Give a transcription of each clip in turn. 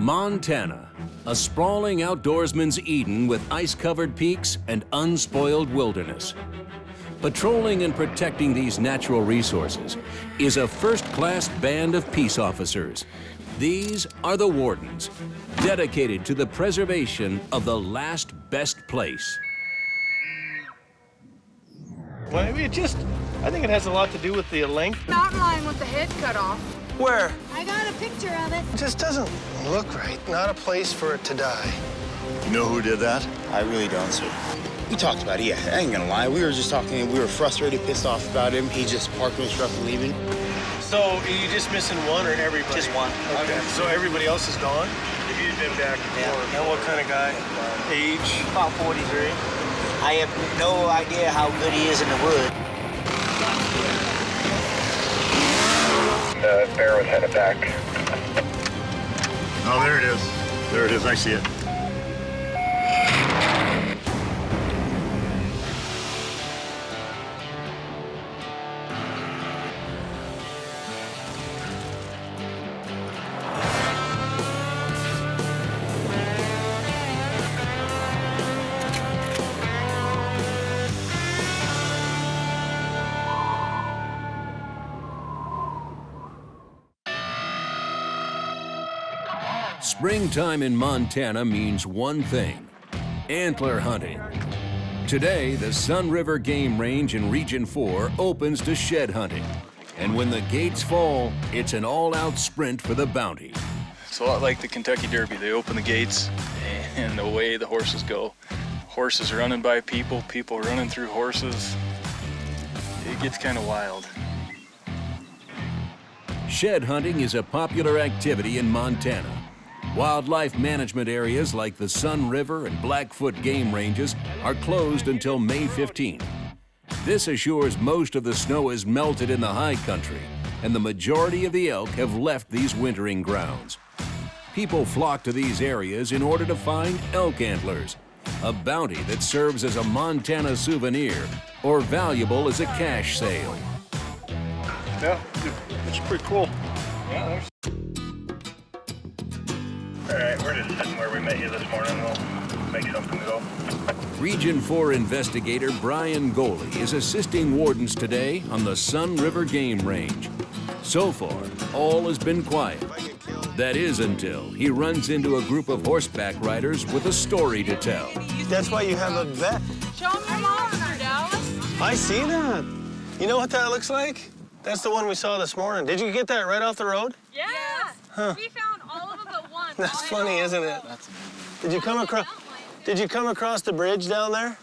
Montana, a sprawling outdoorsman's Eden with ice-covered peaks and unspoiled wilderness. Patrolling and protecting these natural resources is a first-class band of peace officers. These are the Wardens, dedicated to the preservation of the last best place. Well, I think it has a lot to do with the length. Mountain lion with the head cut off. Where? I got a picture of it. It just doesn't look right. Not a place for it to die. You know who did that? I really don't, sir. We talked about it, yeah. I ain't gonna lie. We were just talking, we were frustrated, pissed off about him. He just parked his truck and leaving. So, are you just missing one or everybody? Just one. Okay. So everybody else is gone? If you've been back and forth. And what kind of guy? Age? About 43. I have no idea how good he is in the wood. The bear was headed back. Oh, there it is. There it is. I see it. Springtime in Montana means one thing: antler hunting. Today, the Sun River Game Range in Region 4 opens to shed hunting. And when the gates fall, it's an all-out sprint for the bounty. It's a lot like the Kentucky Derby. They open the gates and away the horses go. Horses running by people, people running through horses. It gets kind of wild. Shed hunting is a popular activity in Montana. Wildlife management areas like the Sun River and Blackfoot Game Ranges are closed until May 15th. This assures most of the snow is melted in the high country, and the majority of the elk have left these wintering grounds. People flock to these areas in order to find elk antlers, a bounty that serves as a Montana souvenir or valuable as a cash sale. Yeah, it's pretty cool. Yeah, All right, we're just sitting where we met you this morning. We'll make something go. Region 4 Investigator Brian Goalie is assisting wardens today on the Sun River Game Range. So far, all has been quiet. That is until he runs into a group of horseback riders with a story to tell. That's why you have a vet. Show him your monster, Dallas. I see that. You know what that looks like? That's the one we saw this morning. Did you get that right off the road? Yes. Huh. We found all of them but one. That's funny, isn't it? Did you come across the bridge down there?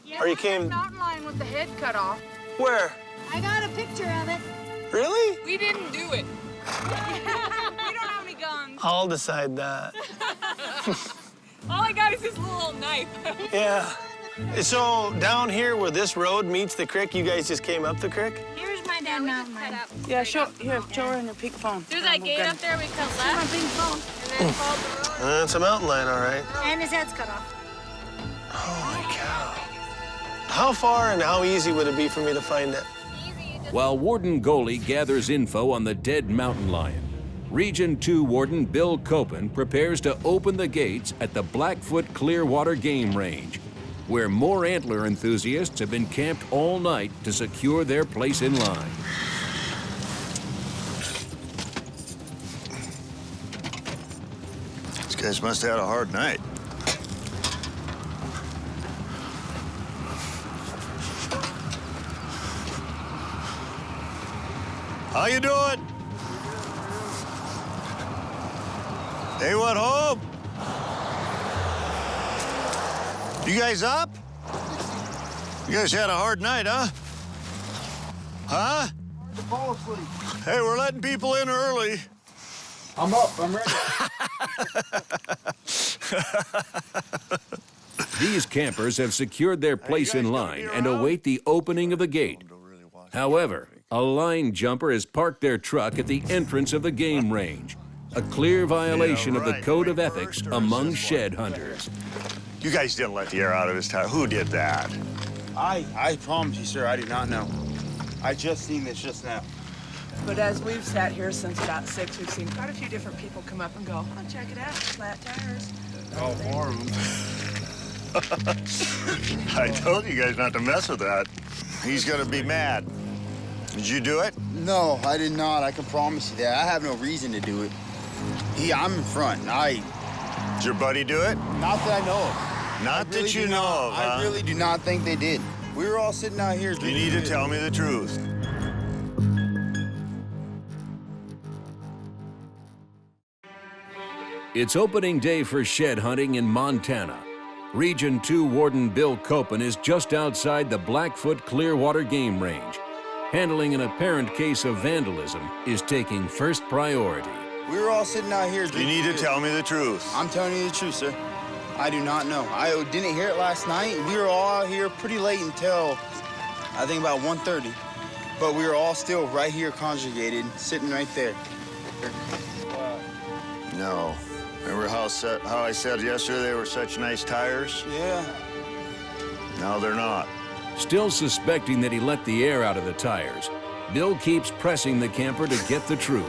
Yeah, Or you came- mountain lion with the head cut off. Where? I got a picture of it. Really? We didn't do it. We don't have any guns. I'll decide that. All I got is this little knife. Yeah. So down here where this road meets the creek, you guys just came up the creek? Here's my dad mountain lion. Yeah, show her in your pink phone. Through that gate up there, we cut left. My pink phone. And then followed the road. It's a mountain lion, all right. And his head's cut off. Holy cow. How far and how easy would it be for me to find it? While Warden Goalie gathers info on the dead mountain lion, Region 2 Warden Bill Copen prepares to open the gates at the Blackfoot Clearwater Game Range, where more antler enthusiasts have been camped all night to secure their place in line. These guys must have had a hard night. How you doing? Anyone home? You guys up? You guys had a hard night, huh? Huh? To fall asleep. Hey, we're letting people in early. I'm up, I'm ready. These campers have secured their place in line and await the opening of the gate. However, a line jumper has parked their truck at the entrance of the game range, a clear violation of the code of ethics among shed hunters. You guys didn't let the air out of his tire. Who did that? I promise you, sir, I did not know. I just seen this just now. But as we've sat here since about 6, we've seen quite a few different people come up and go, oh, check it out, flat tires. Oh, warm. I told you guys not to mess with that. He's gonna be mad. Did you do it? No, I did not. I can promise you that. I have no reason to do it. I'm in front. Did your buddy do it? Not that I know of. Not Really that you do know not. of, huh? I really do not think they did. We were all sitting out here You drinking need to beer. tell me the truth. It's opening day for shed hunting in Montana. Region 2 Warden Bill Copen is just outside the Blackfoot Clearwater Game Range. Handling an apparent case of vandalism is taking first priority. We were all sitting out here You drinking need to beer. tell me the truth. I'm telling you the truth, sir. I do not know. I didn't hear it last night. We were all out here pretty late until, I think, about 1:30. But we were all still right here conjugated, sitting right there. No. Remember how I said yesterday they were such nice tires? Yeah. No, they're not. Still suspecting that he let the air out of the tires, Bill keeps pressing the camper to get the truth.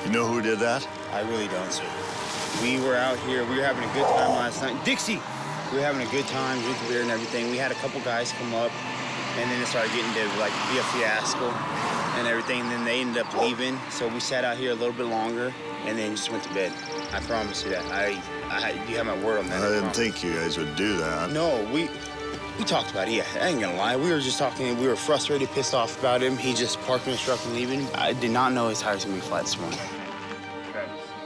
You know who did that? I really don't, sir. We were out here. We were having a good time last night. Dixie! We were having a good time, drinking beer and everything. We had a couple guys come up, and then it started getting to, like, be a fiasco and everything. And then they ended up leaving, so we sat out here a little bit longer and then just went to bed. I promise you that. You have my word on that. I didn't promise. think you guys would do that. No, we talked about it. Yeah, I ain't gonna lie. We were just talking. We were frustrated, pissed off about him. He just parked in his truck and leaving. I did not know his tires were gonna be flat this morning.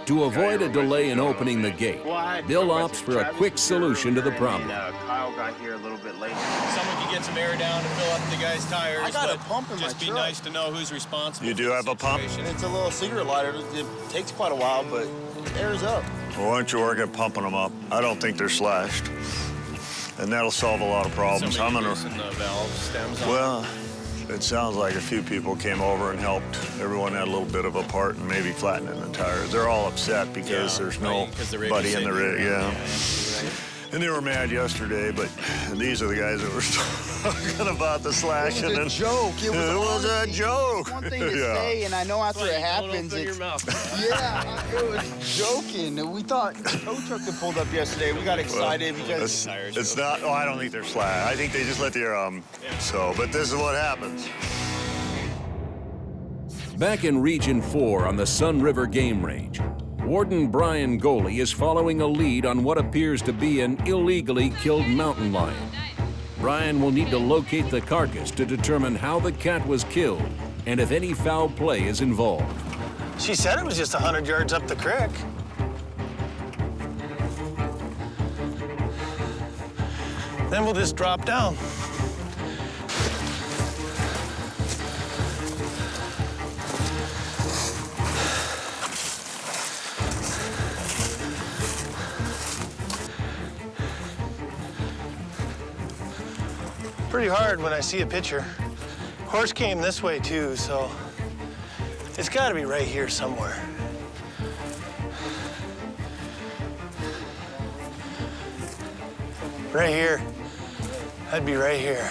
To avoid a delay in opening the gate, Bill opts for a quick solution to the problem. Kyle got here a little bit late. Someone could get some air down to fill up the guy's tires. I got a but pump in my just be truck. nice to know who's responsible. You do for have the a pump? situation. It's a little cigarette lighter. It takes quite a while, but it airs up. Well, why don't you work at pumping them up? I don't think they're slashed. And that'll solve a lot of problems. Somebody I'm gonna. loosen the valve stems on. Well, it sounds like a few people came over and helped. Everyone had a little bit of a part in maybe flattening the tires. They're all upset because there's nobody in the rig. Yeah. And they were mad yesterday, but these are the guys that were talking about the slashing. It was a joke. It was a honestly, joke. It's one thing to Yeah. say, and I know after it happens, Fill your it's... mouth. Yeah, it was joking. We thought the tow truck that pulled up yesterday, we got excited because... It's not. Oh, I don't think they're slashed. I think they just let the air. So, but this is what happens. Back in Region 4 on the Sun River Game Range, Warden Brian Goalie is following a lead on what appears to be an illegally killed mountain lion. Brian will need to locate the carcass to determine how the cat was killed and if any foul play is involved. She said it was just 100 yards up the creek. Then we'll just drop down. Pretty hard when I see a picture. Horse came this way too, so it's got to be right here somewhere. Right here. That'd be right here.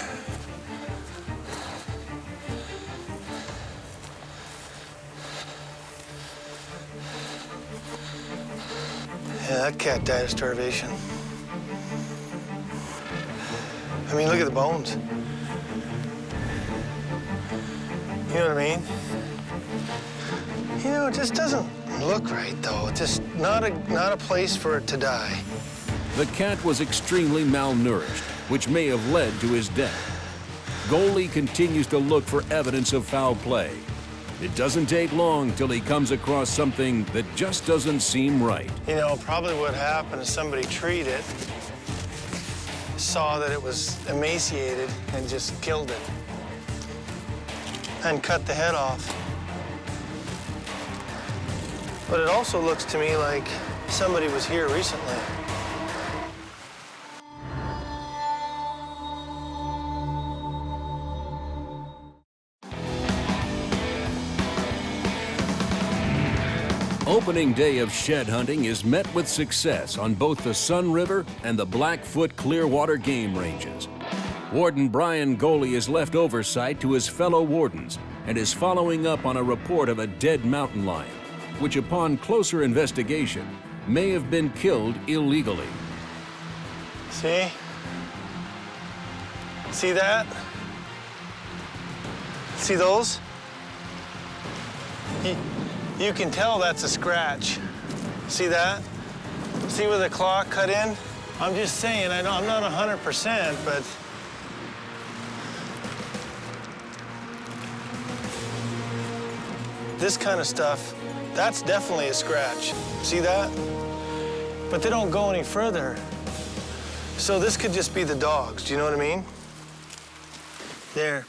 Yeah, that cat died of starvation. I mean, look at the bones. You know what I mean? You know, it just doesn't look right, though. It's just not a place for it to die. The cat was extremely malnourished, which may have led to his death. Goalie continues to look for evidence of foul play. It doesn't take long till he comes across something that just doesn't seem right. You know, probably what happened is somebody treated it, saw that it was emaciated, and just killed it. And cut the head off. But it also looks to me like somebody was here recently. Opening day of shed hunting is met with success on both the Sun River and the Blackfoot Clearwater Game Ranges. Warden Brian Goalie has left oversight to his fellow wardens and is following up on a report of a dead mountain lion, which upon closer investigation may have been killed illegally. See? See that? See those? You can tell that's a scratch. See that? See where the claw cut in? I'm just saying, I know I'm not 100%, but this kind of stuff, that's definitely a scratch. See that? But they don't go any further. So this could just be the dogs, do you know what I mean? There.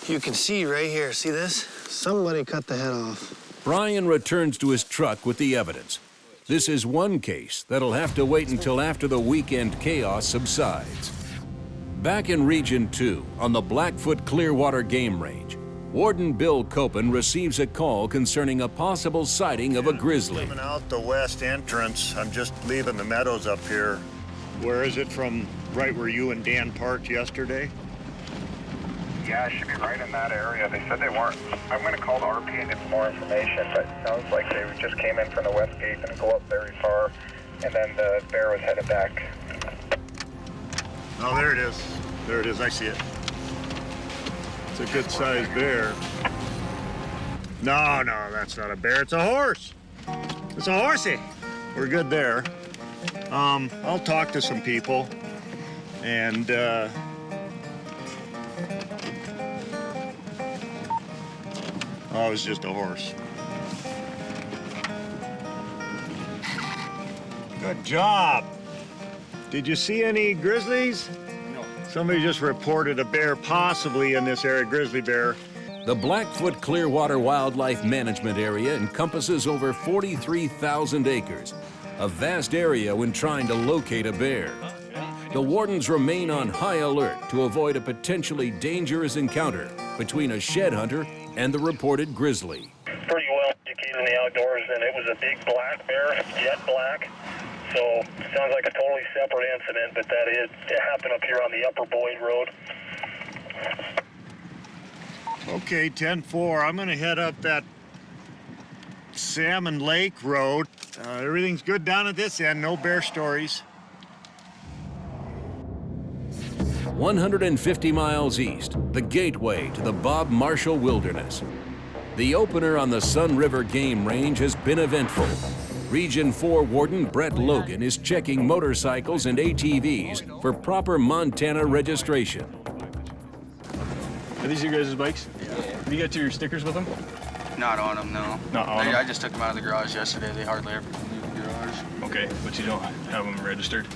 You can see right here, see this? Somebody cut the head off. Brian returns to his truck with the evidence. This is one case that'll have to wait until after the weekend chaos subsides. Back in Region 2, on the Blackfoot Clearwater Game Range, Warden Bill Copen receives a call concerning a possible sighting of a grizzly. Coming out the west entrance, I'm just leaving the meadows up here. Where is it from? Right where you and Dan parked yesterday? Yeah, it should be right in that area. They said they weren't. I'm going to call the RP and get some more information, but it sounds like they just came in from the west gate and go up very far, and then the bear was headed back. Oh, there it is. There it is. I see it. It's a good-sized bear. No, that's not a bear. It's a horse. It's a horsey. We're good there. I'll talk to some people, and oh, it was just a horse. Good job. Did you see any grizzlies? No. Somebody just reported a bear possibly in this area, grizzly bear. The Blackfoot Clearwater Wildlife Management Area encompasses over 43,000 acres, a vast area when trying to locate a bear. The wardens remain on high alert to avoid a potentially dangerous encounter between a shed hunter and the reported grizzly. Pretty well educated in the outdoors, and it was a big black bear, jet black. So sounds like a totally separate incident, but it happened up here on the Upper Boyd Road. Okay, 10-4. I'm gonna head up that Salmon Lake Road. Everything's good down at this end, no bear stories. 150 miles east, the gateway to the Bob Marshall Wilderness. The opener on the Sun River Game Range has been eventful. Region 4 Warden Brett Logan is checking motorcycles and ATVs for proper Montana registration. Are these your guys' bikes? Yeah. Have you got your stickers with them? Not on them, no. Not on them? I just took them out of the garage yesterday. They hardly ever leave the garage. Okay, but you don't have them registered?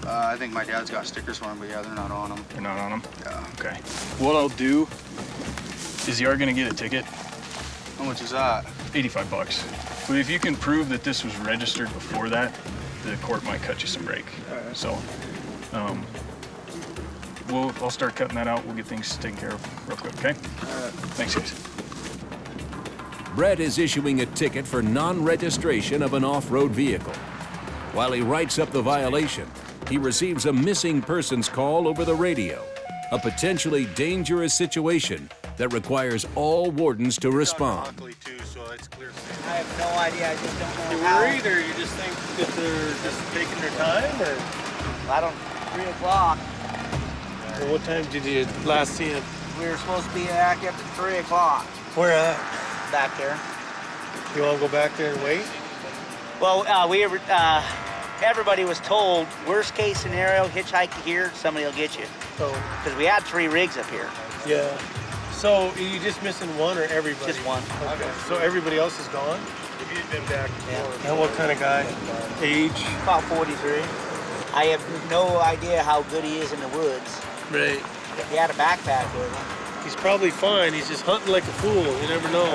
I think my dad's got stickers for them, but yeah, they're not on them. They're not on them? Yeah. Okay. What I'll do is you are gonna get a ticket. How much is that? 85 bucks. But if you can prove that this was registered before that, the court might cut you some break. So, I'll start cutting that out. We'll get things taken care of real quick, okay? Thanks, guys. Brett is issuing a ticket for non-registration of an off-road vehicle. While he writes up the violation, he receives a missing persons call over the radio, a potentially dangerous situation that requires all wardens to respond. I have no idea. I just don't know how. You worried, or you just think that they're just taking their time, or? I don't. 3 o'clock. Well, what time did you last see him? We were supposed to be back up at 3 o'clock. Where at? Back there. You want to go back there and wait? Well, everybody was told, worst case scenario, hitchhike here, somebody will get you. So. Because we had 3 rigs up here. Yeah. So you just missing one, or everybody? Just one. Okay. So everybody else is gone? If you'd been back before. And what kind of guy? Age? About 43. I have no idea how good he is in the woods. Right. He had a backpack with him. He's probably fine. He's just hunting like a fool. You never know.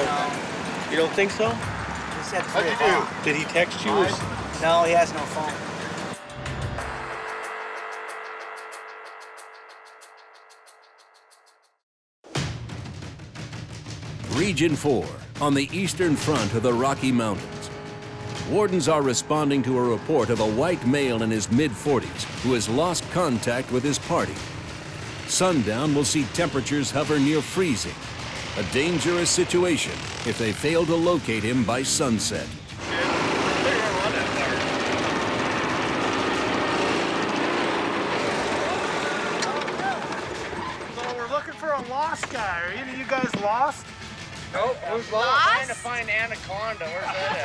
You don't think so? He said 3 o'clock. Did he text you? Or... No, he has no phone. Region 4, on the eastern front of the Rocky Mountains. Wardens are responding to a report of a white male in his mid-40s who has lost contact with his party. Sundown will see temperatures hover near freezing. A dangerous situation if they fail to locate him by sunset. So we're looking for a lost guy. Are any of you guys lost? Nope, who's lost? Trying to find Anaconda. Where's that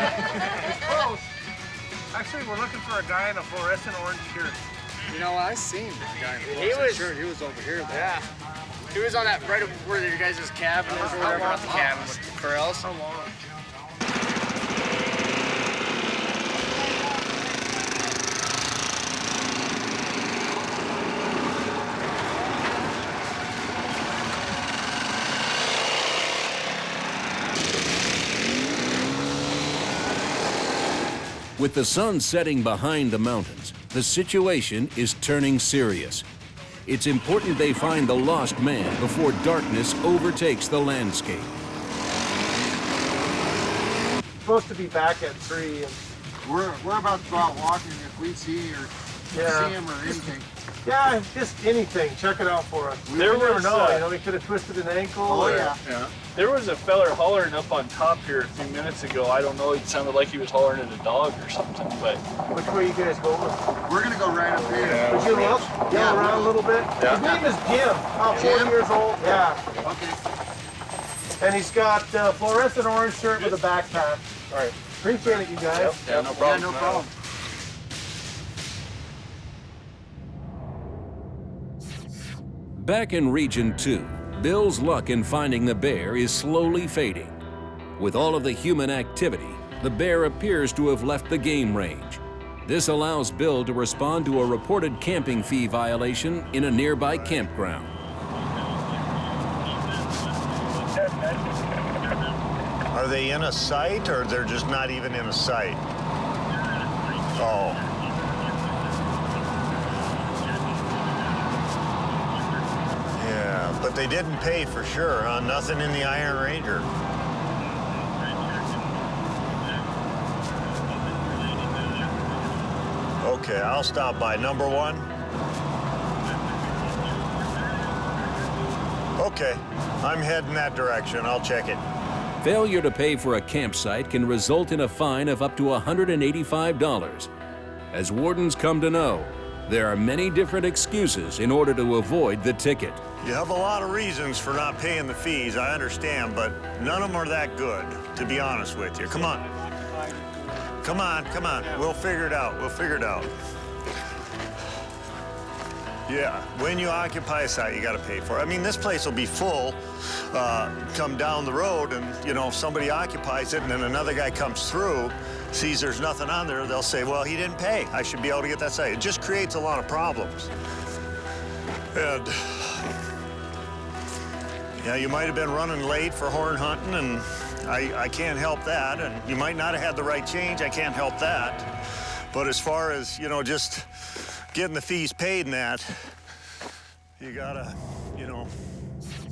at? Close. Actually, we're looking for a guy in a fluorescent orange shirt. You know, I seen the guy in the He was- shirt. He was over here, though. Yeah. He was on that right where your guys' cabin is or whatever. Not the cabin, but the corrals. How long? With the sun setting behind the mountains, the situation is turning serious. It's important they find the lost man before darkness overtakes the landscape. Supposed to be back at 3. And We're about to go out walking if we see or see him or anything. yeah, just anything. Check it out for us. We never know. You know, he could have twisted an ankle. Oh, or, yeah. There was a feller hollering up on top here a few minutes ago. I don't know, it sounded like he was hollering at a dog or something, but... Which way you guys going? We're going to go right up here. Would you look? Yell around a little bit? His name is Jim. About 4 Jim? years old. Yeah. Okay. And he's got a fluorescent orange shirt with a backpack. All right. Appreciate it, you guys. Yeah, no problem. Yeah, no problem. Back in Region 2, Bill's luck in finding the bear is slowly fading. With all of the human activity, the bear appears to have left the game range. This allows Bill to respond to a reported camping fee violation in a nearby campground. Are they in a site or they're just not even in a site? Oh. Yeah, but they didn't pay for sure, huh? Nothing in the Iron Ranger. Okay, I'll stop by. Number 1? Okay, I'm heading that direction. I'll check it. Failure to pay for a campsite can result in a fine of up to $185. As wardens come to know, there are many different excuses in order to avoid the ticket. You have a lot of reasons for not paying the fees, I understand, but none of them are that good, to be honest with you. Come on. Come on, come on. We'll figure it out. We'll figure it out. Yeah, when you occupy a site, you got to pay for it. I mean, this place will be full, come down the road, and, you know, if somebody occupies it and then another guy comes through, sees there's nothing on there, they'll say, well, he didn't pay. I should be able to get that site. It just creates a lot of problems. And, yeah, you might have been running late for horn hunting, and I can't help that. And you might not have had the right change. I can't help that. But as far as, you know, just getting the fees paid and that, you gotta, you know.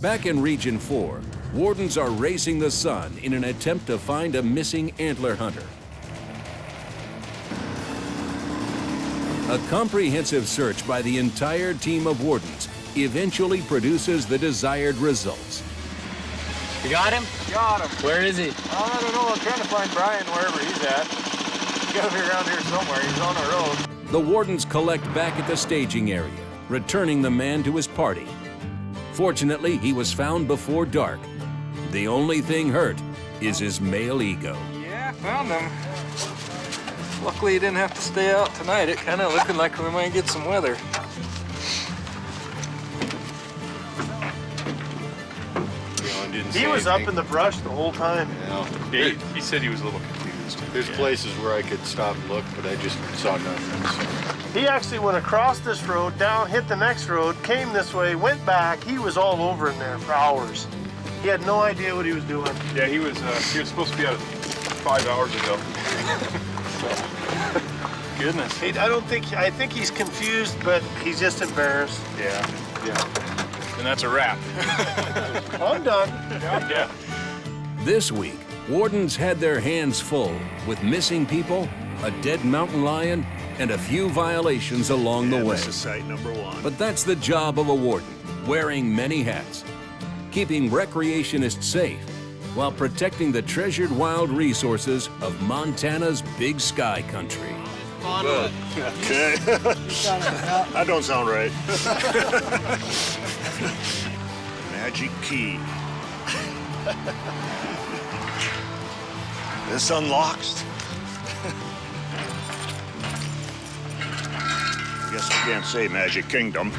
Back in Region 4, wardens are racing the sun in an attempt to find a missing antler hunter. A comprehensive search by the entire team of wardens eventually produces the desired results. You got him? Got him. Where is he? I don't know. I'm trying to find Brian wherever he's at. He's got to be around here somewhere. He's on the road. The wardens collect back at the staging area, returning the man to his party. Fortunately, he was found before dark. The only thing hurt is his male ego. Yeah, found him. Luckily, he didn't have to stay out tonight. It kind of looking like we might get some weather. He was up in the brush the whole time. Yeah, he said he was a little confused. There's places where I could stop and look, but I just saw nothing. So. He actually went across this road, down, hit the next road, came this way, went back. He was all over in there for hours. He had no idea what he was doing. Yeah, he was supposed to be out 5 hours ago. Goodness. I think he's confused, but he's just embarrassed. Yeah. And that's a wrap. I'm done. Yeah. This week, Wardens had their hands full with missing people, a dead mountain lion, and a few violations along the way. This is site number 1. But that's the job of a warden, wearing many hats. Keeping recreationists safe while protecting the treasured wild resources of Montana's Big Sky Country. Good. Okay. That don't sound right. Magic key. This unlocks. I guess you can't say Magic Kingdom.